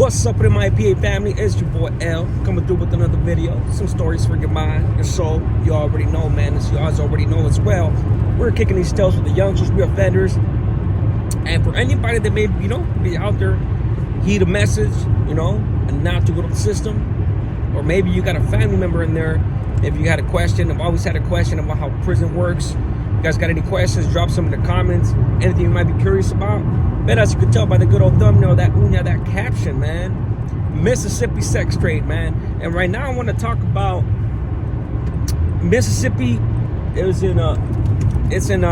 What's up with my PA family? It's your boy L coming through with another video. Some stories for your mind, your soul. You already know, man. As you guys already know as well. We're kicking these tails with the youngsters, we offenders. And for anybody that may, be out there, heed a message, and not to go to the system. Or maybe you got a family member in there. If you had a question, I've always had a question about how prison works. You guys got any questions? Drop some in the comments. Anything you might be curious about. Bet as you can tell by the good old thumbnail, that caption, man. Mississippi sex trade, man. And right now I want to talk about Mississippi. It's in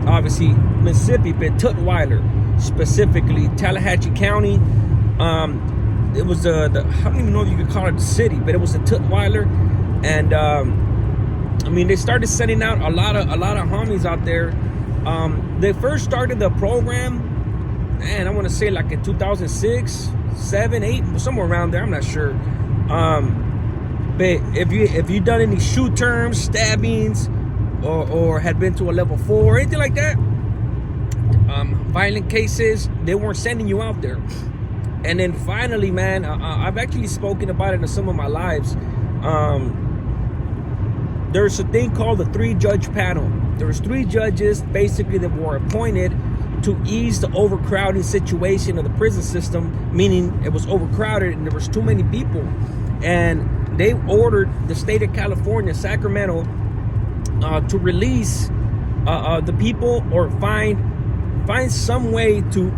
obviously Mississippi, but Tutwiler, specifically Tallahatchie County. It was I don't even know if you could call it the city, but it was a Tutwiler. And they started sending out a lot of homies out there. They first started the program, man, I want to say like in 2006, 7, 8, somewhere around there. I'm not sure. But if you done any shoot terms, stabbings, or had been to a level 4 or anything like that, violent cases, they weren't sending you out there. And then finally, man, I've actually spoken about it in some of my lives. There's a thing called the 3-judge panel. There was 3 judges basically that were appointed to ease the overcrowding situation of the prison system, meaning it was overcrowded and there was too many people. And they ordered the state of California, Sacramento, to release the people or find some way to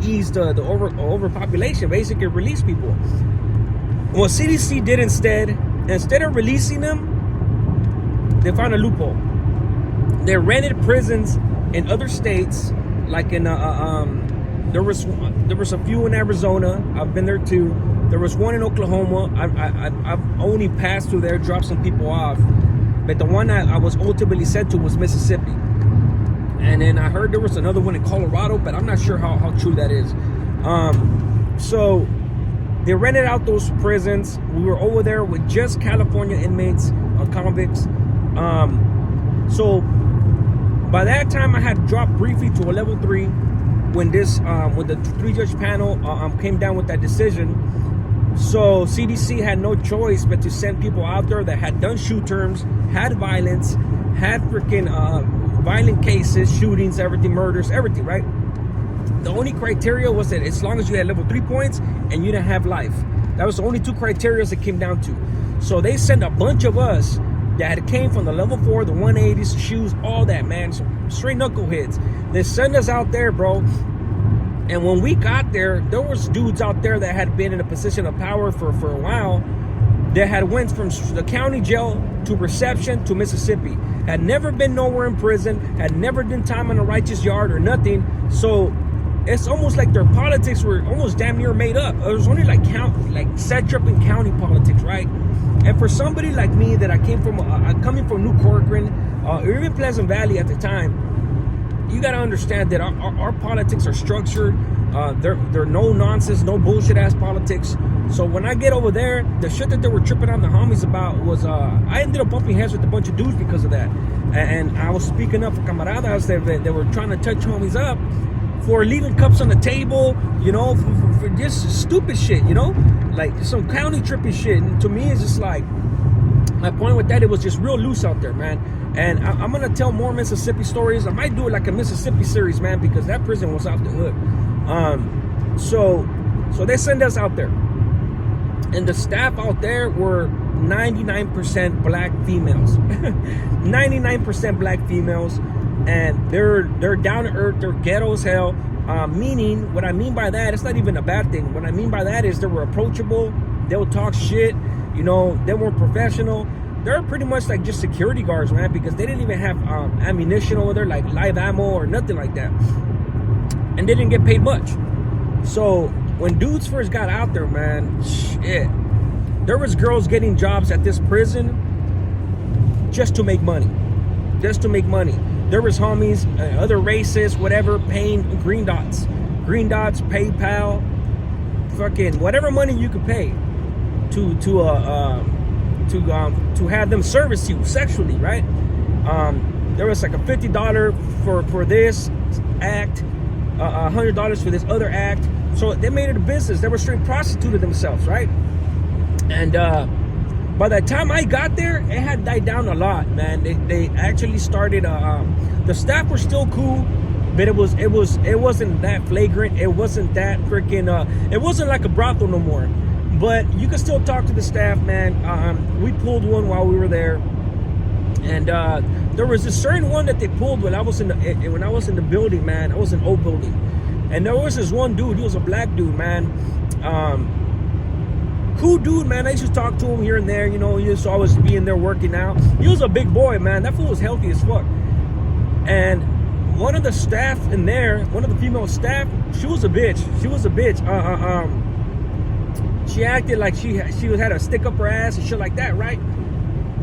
ease the overpopulation, basically release people. What CDC did instead of releasing them, they found a loophole. They rented prisons in other states, like in there was a few in Arizona. I've been there too. There was one in Oklahoma. I've only passed through there, dropped some people off, but the one I was ultimately sent to was Mississippi. And then I heard there was another one in Colorado, but I'm not sure how true that is. So they rented out those prisons. We were over there with just California inmates, convicts. So by that time, I had dropped briefly to a level 3 when the 3-judge panel came down with that decision. So CDC had no choice but to send people out there that had done shoot terms, had violence, had freaking violent cases, shootings, everything, murders, everything, right? The only criteria was that as long as you had level 3 points and you didn't have life. That was the only 2 criteria it came down to. So they sent a bunch of us that came from the level 4, the 180s, the shoes, all that, man. So straight knuckleheads. They sent us out there, bro. And when we got there, there was dudes out there that had been in a position of power for a while, that had went from the county jail to reception to Mississippi, had never been nowhere in prison, had never done time in a righteous yard or nothing. So it's almost like their politics were almost damn near made up. It was only like satrap and county politics, right? And for somebody like me that coming from New Corcoran, or even Pleasant Valley at the time, you got to understand that our politics are structured. They're no nonsense, no bullshit ass politics. So when I get over there, the shit that they were tripping on the homies about was, I ended up bumping heads with a bunch of dudes because of that. And I was speaking up for camaradas that were trying to touch homies up for leaving cups on the table, for just stupid shit, like some county trippy shit. And to me, it's just like, my point with that, it was just real loose out there, man. And I'm gonna tell more Mississippi stories. I might do it like a Mississippi series, man, because that prison was off the hook. So they send us out there, and the staff out there were 99% black females. 99% black females. And they're down to earth, they're ghetto as hell. Meaning, what I mean by that, it's not even a bad thing. What I mean by that is they were approachable, they'll talk shit, they weren't professional. They're pretty much like just security guards, man, because they didn't even have ammunition over there, like live ammo or nothing like that. And they didn't get paid much. So when dudes first got out there, man, shit, there was girls getting jobs at this prison just to make money. Just to make money. There was homies, other races, whatever, paying green dots, PayPal, fucking whatever money you could pay to have them service you sexually, right? There was like a $50 for this act, $100 for this other act, So they made it a business. They were straight prostituted themselves, right? And by the time I got there, it had died down a lot, man. They actually started. The staff were still cool, but it wasn't that flagrant. It wasn't that freaking. It wasn't like a brothel no more. But you can still talk to the staff, man. We pulled one while we were there, and there was a certain one that they pulled when I was in the building, man. I was in old building, and there was this one dude. He was a black dude, man. Cool dude, man. I used to talk to him here and there. You know, he used to always be in there working out. He was a big boy, man. That fool was healthy as fuck. And one of the staff in there, one of the female staff, she was a bitch. She acted like she had a stick up her ass and shit like that, right?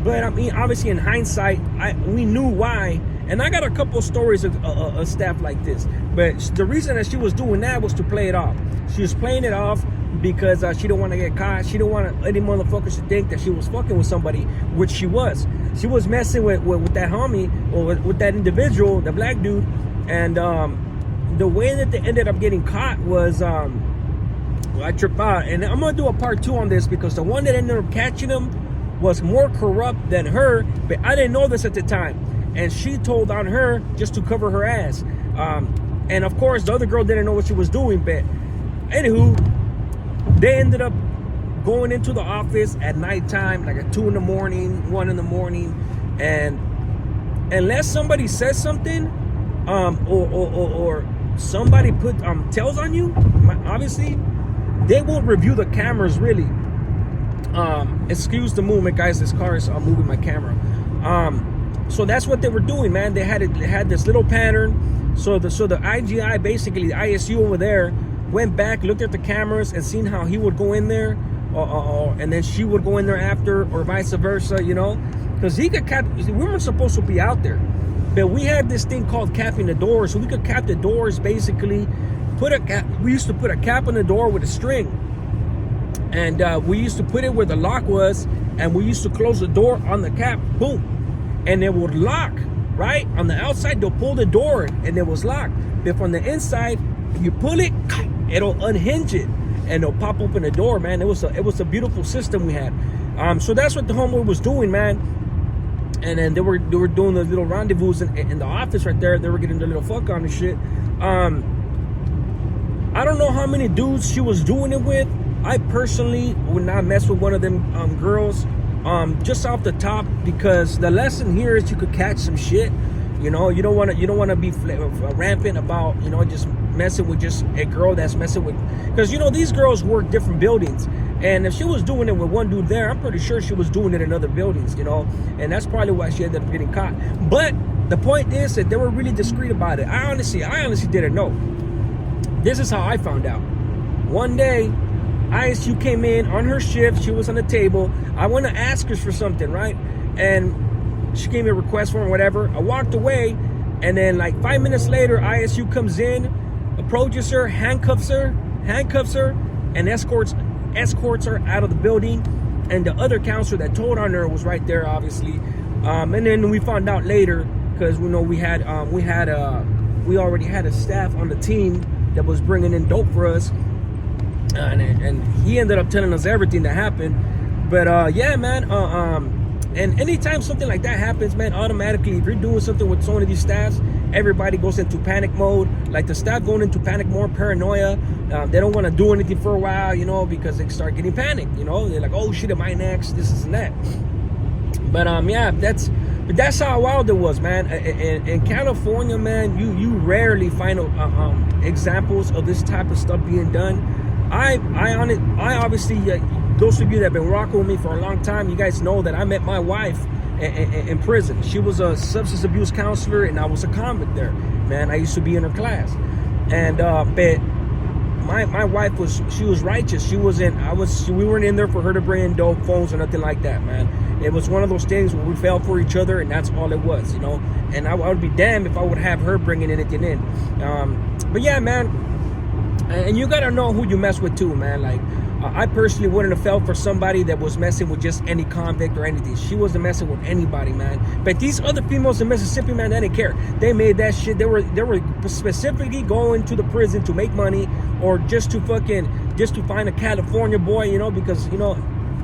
But I mean, obviously in hindsight, we knew why. And I got a couple of stories of staff like this. But the reason that she was doing that was to play it off. She was playing it off because she didn't want to get caught. She didn't want any motherfuckers to think that she was fucking with somebody, which she was. She was messing with that homie, or with that individual, the black dude. And the way that they ended up getting caught was, I tripped out. And I'm going to do a part 2 on this, because the one that ended up catching him was more corrupt than her, but I didn't know this at the time. And she told on her just to cover her ass. And of course, the other girl didn't know what she was doing, but anywho, they ended up going into the office at nighttime, like at 2 in the morning, 1 in the morning, and unless somebody says something, or somebody tells on you, obviously, they won't review the cameras really. Excuse the movement, guys. This car is moving my camera. So that's what they were doing, man. They had this little pattern. So the IGI, basically the ISU over there, went back, looked at the cameras, and seen how he would go in there, and then she would go in there after, or vice versa, you know, because we weren't supposed to be out there, but we had this thing called capping the doors, so we could cap the doors. Basically, we used to put a cap on the door with a string, and we used to put it where the lock was, and we used to close the door on the cap, boom, and it would lock. Right on the outside, they'll pull the door, and it was locked. But from the inside, if you pull it, it'll unhinge it, and it'll pop open the door, man. It was a beautiful system we had. So that's what the homeboy was doing, man. And then they were doing the little rendezvous in the office right there. They were getting the little fuck on and shit. I don't know how many dudes she was doing it with. I personally would not mess with one of them girls, just off the top, because the lesson here is you could catch some shit. You know, you don't want to be rampant about, you know, just messing with just a girl that's messing with, because, you know, these girls work different buildings, and if she was doing it with one dude there, I'm pretty sure she was doing it in other buildings, you know, and that's probably why she ended up getting caught. But the point is that they were really discreet about it. I honestly didn't know. This is how I found out. One day, ISU came in on her shift. She was on the table. I went to ask her for something, right? And she gave me a request form or whatever. I walked away, and then like 5 minutes later, ISU comes in, approaches her, handcuffs her, and escorts her out of the building. And the other counselor that told on her was right there, obviously. And then we found out later, because we know we already had a staff on the team that was bringing in dope for us, and he ended up telling us everything that happened. But yeah, man. And anytime something like that happens, man, automatically, if you're doing something with some of these staffs, everybody goes into panic mode. Like the staff going into panic mode, paranoia. They don't want to do anything for a while, you know, because they start getting panicked, you know. They're like, oh shit, am I next? This and that. But yeah, that's how wild it was, man. In California, man, you rarely find examples of this type of stuff being done. I obviously, those of you that have been rocking with me for a long time, you guys know that I met my wife in prison. She was a substance abuse counselor, and I was a convict there. Man, I used to be in her class, and but my wife was righteous. We weren't in there for her to bring in dope phones or nothing like that, man. It was one of those things where we fell for each other, and that's all it was, you know. And I would be damned if I would have her bringing anything in. But yeah, man. And you gotta know who you mess with too, man. Like, I personally wouldn't have fell for somebody that was messing with just any convict or anything. She wasn't messing with anybody, man. But these other females in Mississippi, man, they didn't care. They made that shit. They were specifically going to the prison to make money, or just to find a California boy, you know, because, you know,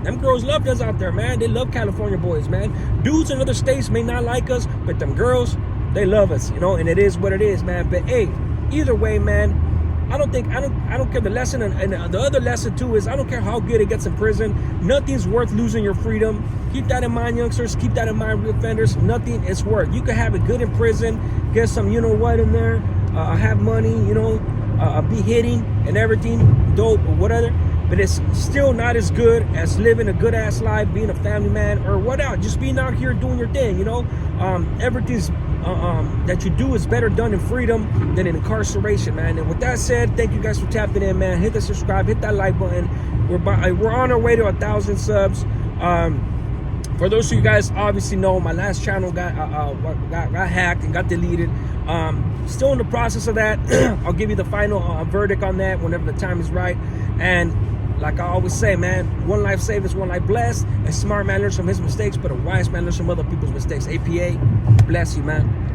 them girls love us out there, man. They love California boys, man. Dudes in other states may not like us, but them girls, they love us, you know, and it is what it is, man. But hey, either way, man, I don't care. The lesson, and the other lesson too is, I don't care how good it gets in prison. Nothing's worth losing your freedom. Keep that in mind, youngsters. Keep that in mind, reoffenders. Nothing is worth. You can have it good in prison, get some, you know what, in there, have money, you know, be hitting and everything, dope or whatever. But it's still not as good as living a good ass life, being a family man, or whatever. Just being out here doing your thing, you know. Everything's that you do is better done in freedom than in incarceration, man. And with that said, thank you guys for tapping in, man. Hit the subscribe, hit that like button. We're on our way to 1,000 subs. For those of you guys obviously know, my last channel got hacked and got deleted. Still in the process of that. I'll give you the final verdict on that whenever the time is right. And like I always say, man, one life saved is one life blessed. A smart man learns from his mistakes, but a wise man learns from other people's mistakes. APA, bless you, man.